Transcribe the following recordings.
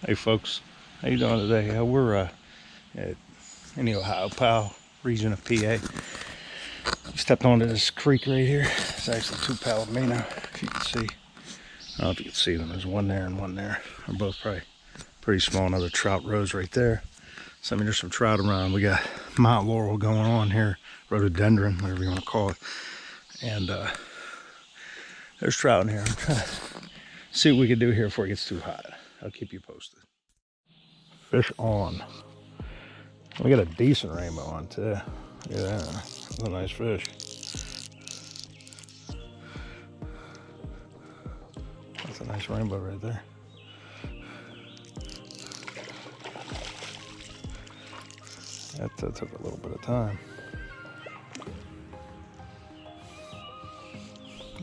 Hey folks, how you doing today? We're in the Ohio, Pyle region of PA. We stepped onto this creek right here. It's actually two Palomino, if you can see. I don't know if you can see them. There's one there and one there. They're both probably pretty small. Another trout rose right there. So I mean, there's some trout around. We got Mount Laurel going on here, rhododendron, whatever you want to call it. And there's trout in here. I'm trying to see what we can do here before it gets too hot. I'll keep you posted. Fish on. We got a decent rainbow on too. Look at that. That's a nice fish. That's a nice rainbow right there. That took a little bit of time.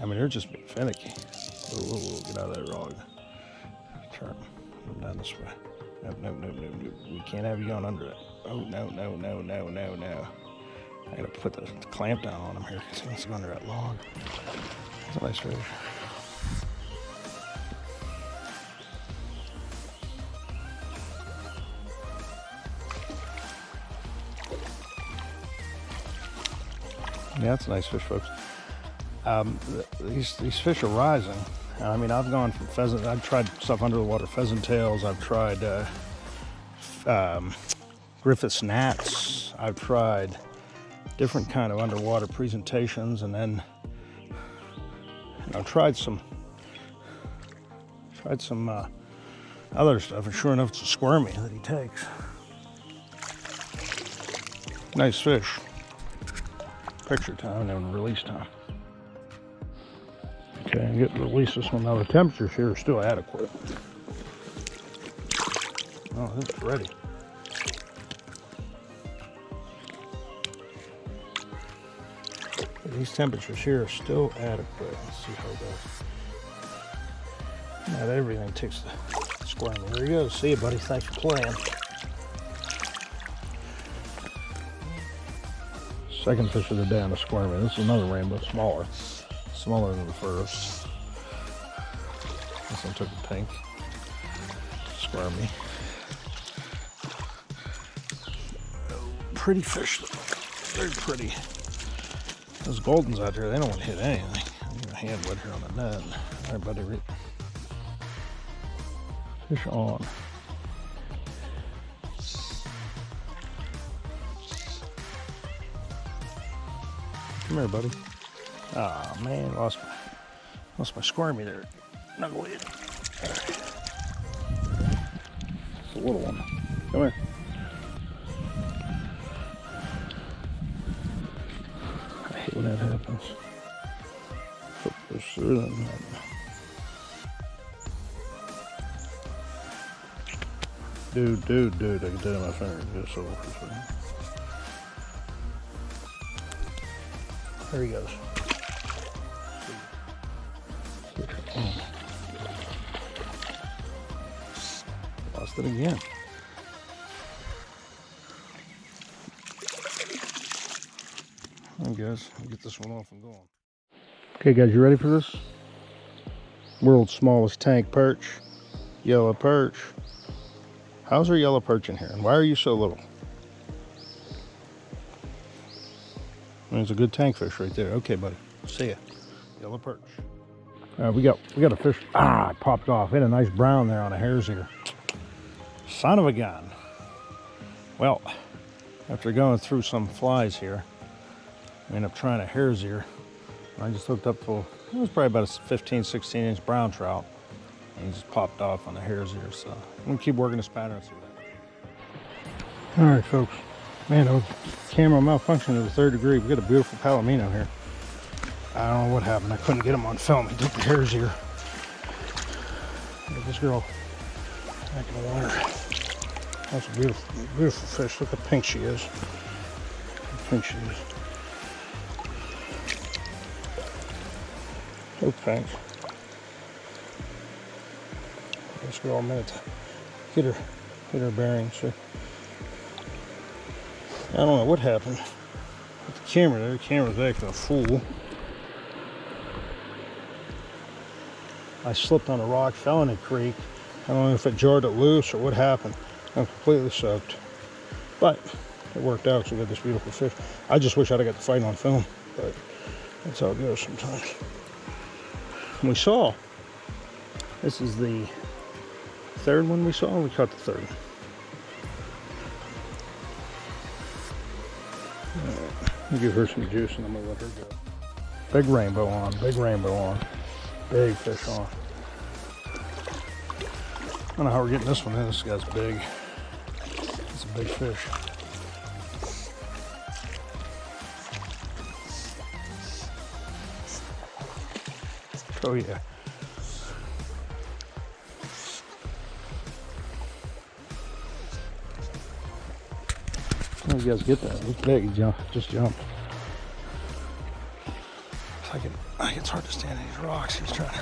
I mean, they're just being finicky. Whoa, get out of that rod. Turn them down this way. Nope. We can't have you going under it. Oh, no. I gotta put the clamp down on him here because he wants to go under that log. That's a nice fish. Yeah, that's a nice fish, folks. These fish are rising. I mean, I've gone from pheasant. I've tried stuff under the water, pheasant tails. I've tried Griffith's gnats. I've tried different kind of underwater presentations, and then I've tried some other stuff. And sure enough, it's a squirmy that he takes. Nice fish. Picture time and release time. Okay, I'm getting to release this one. Now the temperatures here are still adequate. Oh, this is ready. These temperatures here are still adequate. Let's see how it goes. Not everything takes the squirmy. There you go. See you, buddy. Thanks for playing. Second fish of the day on the squirmy. This is another rainbow, smaller than the first. This one took a pink squirmy. Pretty fish though, very pretty. Those Goldens out there, they don't want to hit anything. I'm gonna hand wet here on the net. All right, buddy. Fish on. Come here, buddy. Oh man, lost my squirmy there. Knuckle it. It's a little one. Come here. I hate when that happens. Put this through them. Dude, I can tell my finger just over for a second. There he goes. Lost it again. All right, guys, I'll get this one off and going. Okay, guys, you ready for this? World's smallest tank perch, yellow perch. How's our yellow perch in here, and why are you so little? There's a good tank fish right there. Okay, buddy. See ya. Yellow perch. We got a fish. Ah, it popped off. Hit a nice brown there on a hare's ear. Son of a gun. Well, after going through some flies here, I ended up trying a hare's ear. I just hooked up to, it was probably about a 15, 16 inch brown trout. And he just popped off on the hare's ear. So I'm gonna keep working this pattern through that. All right, folks. Man, the camera malfunctioned to the 3rd degree. We got a beautiful Palomino here. I don't know what happened. I couldn't get him on film. He took the hare's ear. Get this girl back in the water. That's a beautiful fish. Look how pink she is. How pink she is. So pink. This girl a minute to hit her bearings. So I don't know what happened with the camera there. The camera's acting a fool. I slipped on a rock, fell in a creek, I don't know if it jarred it loose or what happened. I'm completely soaked. But it worked out because we got this beautiful fish. I just wish I'd have got the fight on film, but that's how it goes sometimes. And we saw, this is the third one we saw. We caught the third one. Let me give her some juice and I'm gonna let her go. Big rainbow on, big rainbow on, big fish on. I don't know how we're getting this one in. This guy's big. It's a big fish. Oh yeah. How you guys get that? It's big. He just jumped. It's hard to stand on these rocks. He's trying to.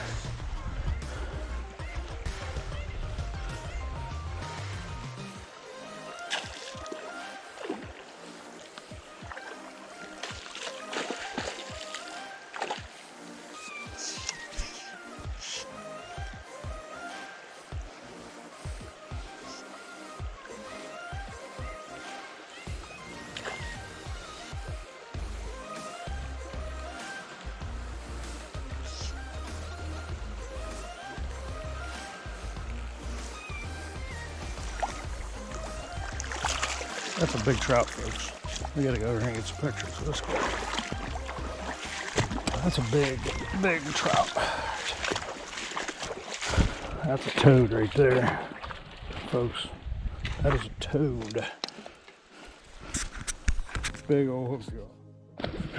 That's a big trout, folks. We gotta go over here and get some pictures of this guy. That's a big, big trout. That's a toad right there, folks. That is a toad. Big old hook jaw.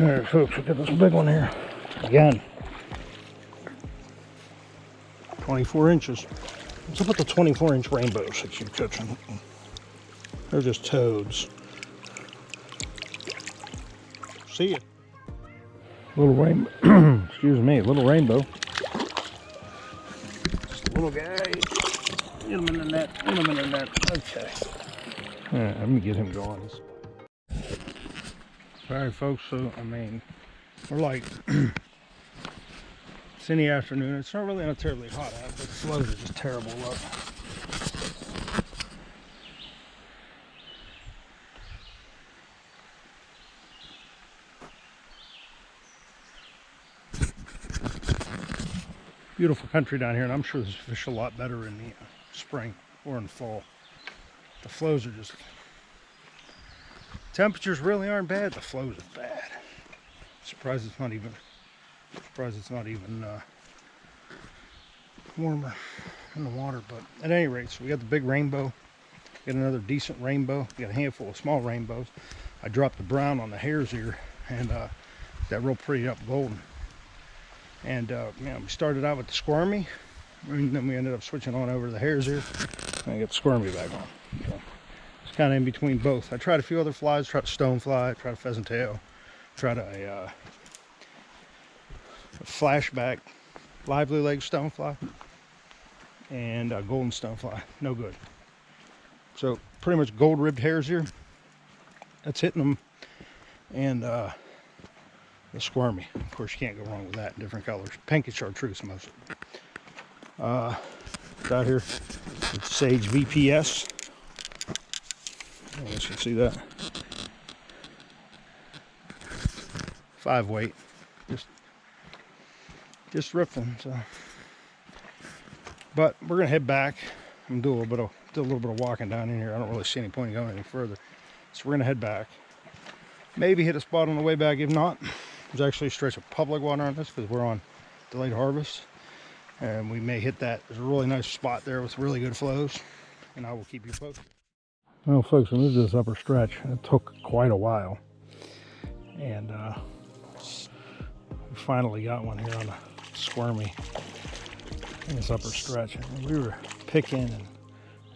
All right, folks, we got this big one here. Again, 24 inches. What's up with the 24-inch rainbows that keep catching? They're just toads. See ya. Little rainbow. Excuse me, little rainbow. Just a little guy. Get him in the net. Get him in the net. Okay. All right, let me get him going. All right, folks. So I mean, we're like, it's in the afternoon. It's not really terribly hot out, but the flows are just terrible. Look. Beautiful country down here, and I'm sure there's fish a lot better in the spring or in the fall. The flows are just, temperatures really aren't bad, the flows are bad. Surprised it's not even warmer in the water. But at any rate, so we got the big rainbow, got another decent rainbow, we got a handful of small rainbows. I dropped the brown on the hare's ear and got real pretty up golden. And we started out with the squirmy, and then we ended up switching on over to the hare's ear, and I got the squirmy back on. So it's kind of in between both. I tried a few other flies, tried a stonefly, tried a pheasant tail, tried a flashback lively leg stonefly, and a golden stonefly. No good. So pretty much gold ribbed hare's ear. That's hitting them, and the squirmy. Of course, you can't go wrong with that in different colors. Pink and chartreuse mostly. Out here with Sage VPS. I guess you can see that. 5 weight. Just ripped them. So, but we're gonna head back. I'm gonna do a little bit of walking down in here. I don't really see any point in going any further. So we're gonna head back. Maybe hit a spot on the way back. If not, there's actually a stretch of public water on this because we're on delayed harvest, and we may hit that. There's a really nice spot there with really good flows, and I will keep you posted. Well, folks, we moved this upper stretch. It took quite a while, and we finally got one here on the squirmy in this upper stretch. And we were picking,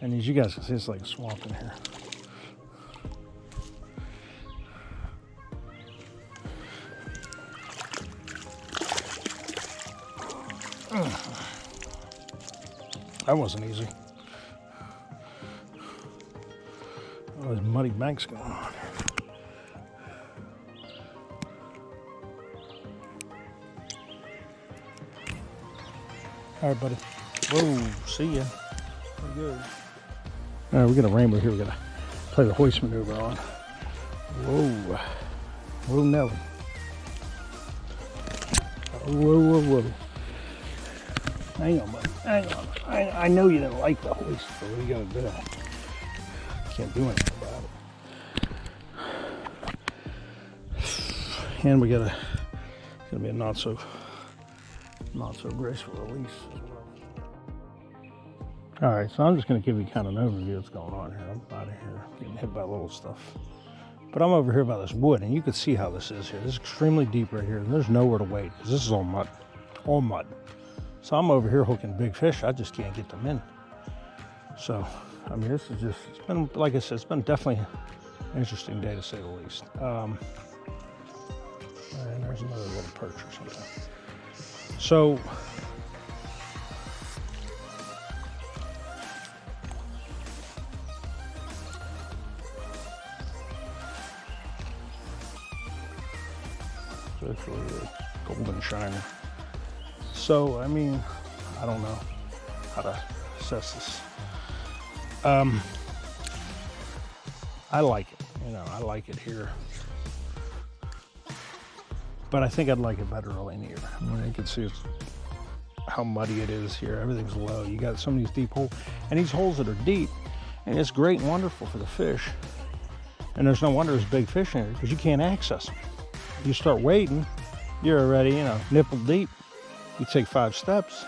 and as you guys can see, it's like a swamp in here. That wasn't easy. Oh, there's muddy banks going on. All right, buddy. Whoa, see ya. Pretty good. All right, we got a rainbow here. We got to play the hoist maneuver on. Whoa. Whoa, Nelly. Whoa, whoa, whoa. Hang on, buddy. Hang on. I know you didn't like the hoist, but what are you going to do? Can't do anything about it. And we got it's going to be a not so graceful release as well. All right, so I'm just going to give you kind of an overview of what's going on here. I'm out of here getting hit by little stuff. But I'm over here by this wood, and you can see how this is here. This is extremely deep right here, and there's nowhere to wade because this is all mud. All mud. So I'm over here hooking big fish. I just can't get them in. So, I mean, this is just, it's been, like I said, it's been definitely an interesting day to say the least. And there's another little perch or something. So, it's actually a golden shiner. So, I mean, I don't know how to assess this. I like it, you know, I like it here. But I think I'd like it better early in the year. I mean, you can see how muddy it is here. Everything's low. You got some of these deep holes, and these holes that are deep, and it's great and wonderful for the fish. And there's no wonder there's big fish in it because you can't access them. You start wading, you're already, you know, nipple deep. You take 5 steps.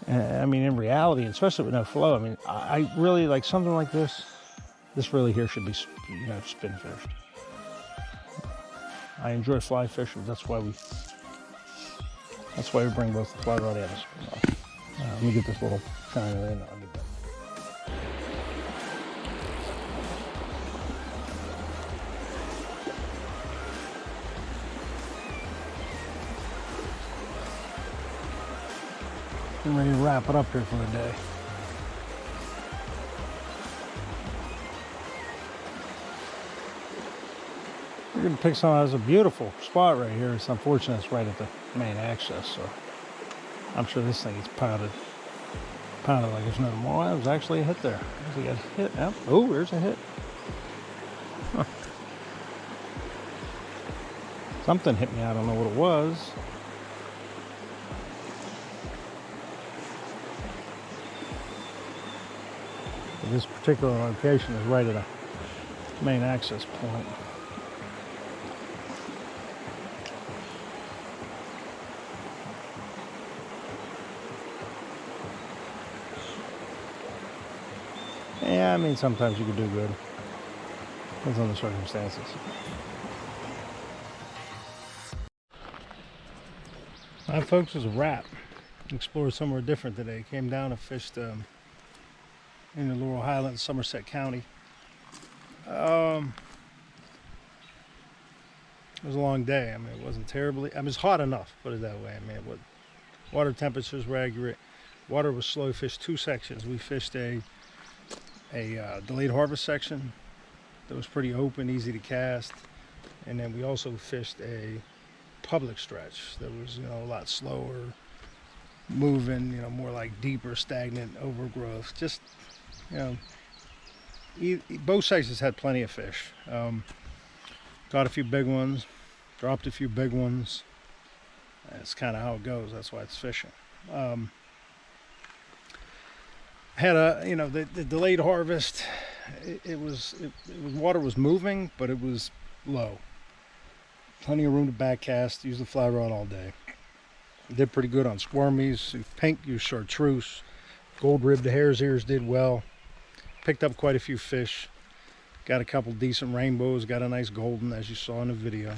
I mean, in reality, especially with no flow, I mean, I really like something like this. This really here should be, you know, spin fished. I enjoy fly fishing. That's why we bring both the fly rod and the spin rod. Let me get this little shiner in. I'll get that. I'm ready to wrap it up here for the day. We're going to pick something that's a beautiful spot right here. It's unfortunate it's right at the main access, so I'm sure this thing gets pounded like there's no tomorrow. Well, there's actually a hit there. We got a hit. Oh, there's a hit. Huh. Something hit me. I don't know what it was. This particular location is right at a main access point. Yeah, I mean, sometimes you can do good. Depends on the circumstances. All right, folks, it was a wrap. Explored somewhere different today. Came down and fished in the Laurel Highlands, Somerset County. It was a long day. I mean, it wasn't terribly, I mean, it was hot enough, put it that way. I mean, water temperatures were accurate. Water was slow. Fished 2 sections. We fished a delayed harvest section that was pretty open, easy to cast. And then we also fished a public stretch that was, you know, a lot slower moving, you know, more like deeper, stagnant overgrowth. Just, you know, both sections had plenty of fish. Got a few big ones, dropped a few big ones. That's kind of how it goes. That's why it's fishing. Had a, you know, the delayed harvest. Water was moving, but it was low. Plenty of room to back cast. Use the fly rod all day. Did pretty good on squirmies. Pink used chartreuse. Gold ribbed hare's ears did well. Picked up quite a few fish. Got a couple decent rainbows. Got a nice golden, as you saw in the video.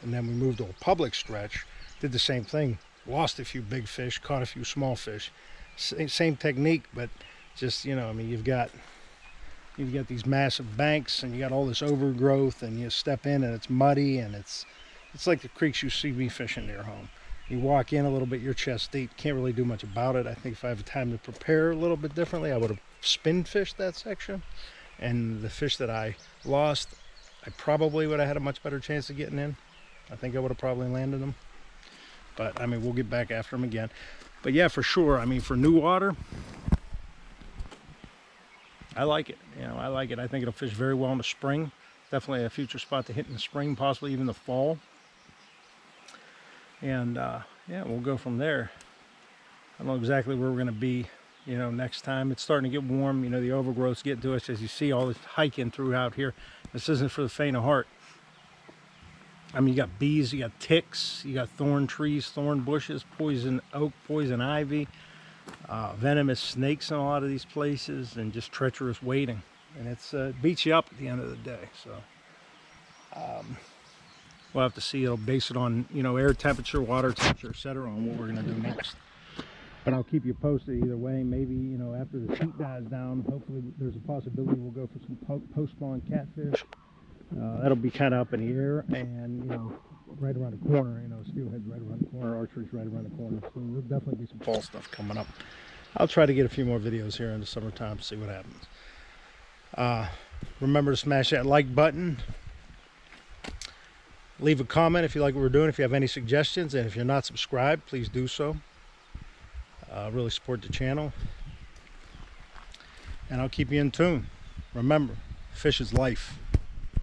And then we moved to a public stretch. Did the same thing. Lost a few big fish. Caught a few small fish. Same technique, but just, you know, I mean, you've got these massive banks, and you got all this overgrowth, and you step in, and it's muddy, and it's like the creeks you see me fishing near home. You walk in a little bit, you're chest deep. Can't really do much about it. I think if I have time to prepare a little bit differently, I would have spin fished that section. And the fish that I lost, I probably would have had a much better chance of getting in. I think I would have probably landed them. But, I mean, we'll get back after them again. But, yeah, for sure, I mean, for new water, I like it. You know, I like it. I think it'll fish very well in the spring. Definitely a future spot to hit in the spring, possibly even the fall. And yeah, we'll go from there. I don't know exactly where we're going to be, you know, next time. It's starting to get warm. You know, the overgrowth's getting to us. As you see, all this hiking throughout here. This isn't for the faint of heart. I mean, you got bees, you got ticks, you got thorn trees, thorn bushes, poison oak, poison ivy, venomous snakes in a lot of these places, and just treacherous wading. And it's beats you up at the end of the day. So we'll have to see. It'll base it on, you know, air temperature, water temperature, etc., on what we're going to do next. But I'll keep you posted either way. Maybe, you know, after the heat dies down, hopefully there's a possibility we'll go for some post-spawn catfish. That'll be kind of up in the air, and, you know, right around the corner. You know, steelhead's right around the corner, archery's right around the corner. So there'll definitely be some fall stuff coming up. I'll try to get a few more videos here in the summertime to see what happens. Remember to smash that like button. Leave a comment if you like what we're doing, if you have any suggestions, and if you're not subscribed, please do so. Really support the channel, and I'll keep you in tune. Remember, fish is life.